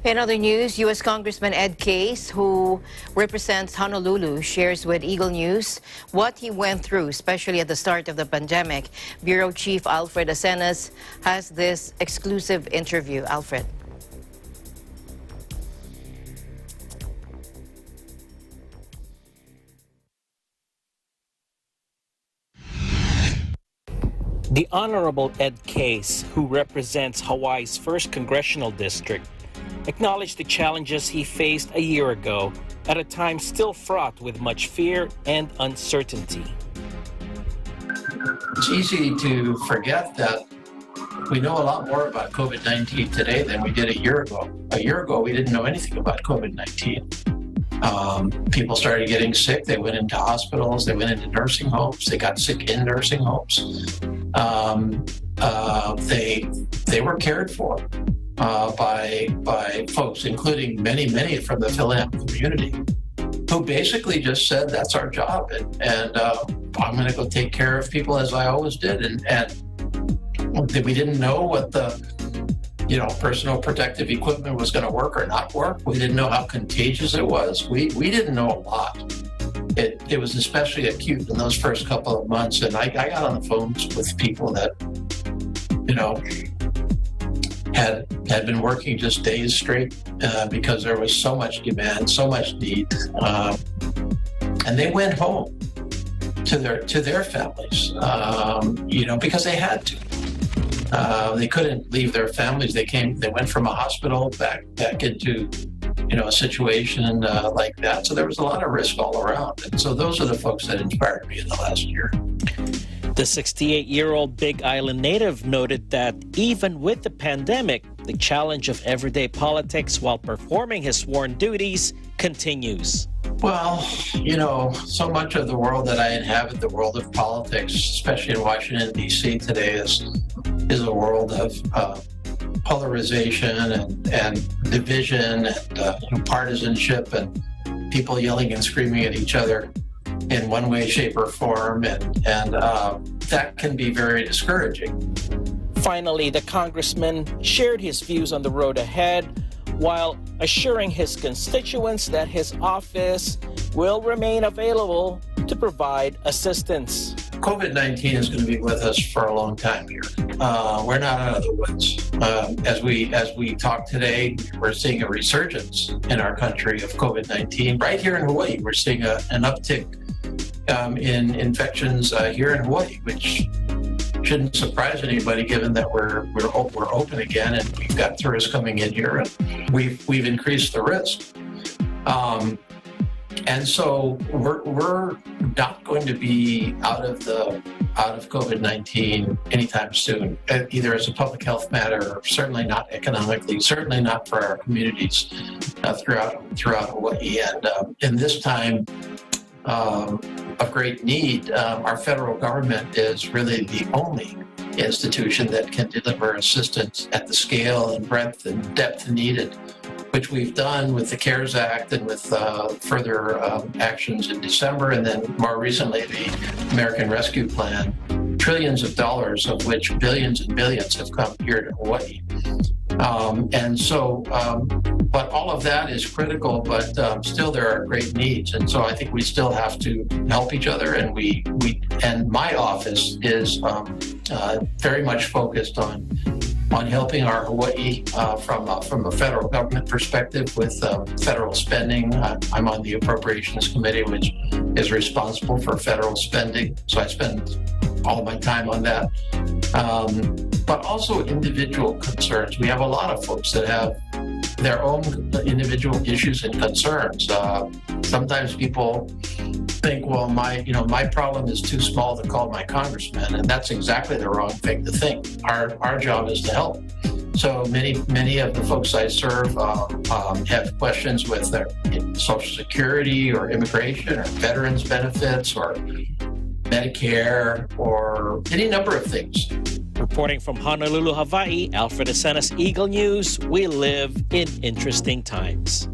In other news, U.S. Congressman Ed Case, who represents Honolulu, shares with Eagle News what he went through, especially at the start of the pandemic. Bureau Chief Alfred Acenas has this exclusive interview. Alfred. The Honorable Ed Case, who represents Hawaii's 1st Congressional District, acknowledged the challenges he faced a year ago at a time still fraught with much fear and uncertainty. It's easy to forget that we know a lot more about COVID-19 today than we did a year ago. A year ago, we didn't know anything about COVID-19. People started getting sick. They went into hospitals. They went into nursing homes. They got sick in nursing homes. They were cared for by folks, including many from the Philadelphia community, who basically just said, "That's our job, and I'm going to go take care of people as I always did." And we didn't know what the personal protective equipment was going to work or not work. We didn't know how contagious it was. We didn't know a lot. It was especially acute in those first couple of months, and I got on the phones with people that had been working just days straight because there was so much demand, so much need, and they went home to their families, because they had to. They couldn't leave their families. They went from a hospital back into a situation like that. So there was a lot of risk all around. And so those are the folks that inspired me in the last year. The 68-year-old Big Island native noted that even with the pandemic, the challenge of everyday politics while performing his sworn duties continues. Well, so much of the world that I inhabit, the world of politics, especially in Washington, D.C. today, is a world of polarization and division and partisanship and people yelling and screaming at each other in one way, shape, or form, and that can be very discouraging. Finally, the congressman shared his views on the road ahead while assuring his constituents that his office will remain available to provide assistance. COVID-19 is going to be with us for a long time here. We're not out of the woods. As we talk today, we're seeing a resurgence in our country of COVID-19. Right here in Hawaii, we're seeing an uptick in infections here in Hawaii, which shouldn't surprise anybody, given that we're open again and we've got tourists coming in here, and we've increased the risk. And so we're not going to be out of COVID-19 anytime soon, either as a public health matter, or certainly not economically, certainly not for our communities throughout Hawaii. And in this time of great need, our federal government is really the only institution that can deliver assistance at the scale and breadth and depth needed, which we've done with the CARES Act and with further actions in December, and then more recently the American Rescue Plan. Trillions of dollars, of which billions and billions have come here to Hawaii. But all of that is critical, but still there are great needs. And so I think we still have to help each other. And and my office is very much focused on helping our Hawaii from a federal government perspective with federal spending. I'm on the Appropriations Committee, which is responsible for federal spending. So I spend all my time on that. But also individual concerns. We have a lot of folks that have their own individual issues and concerns. Sometimes people think, well, my problem is too small to call my congressman, and that's exactly the wrong thing to think. Our job is to help. So many of the folks I serve have questions with their Social Security or immigration or veterans benefits or Medicare or any number of things. Reporting from Honolulu, Hawaii, Alfred Acenas, Eagle News. We live in interesting times.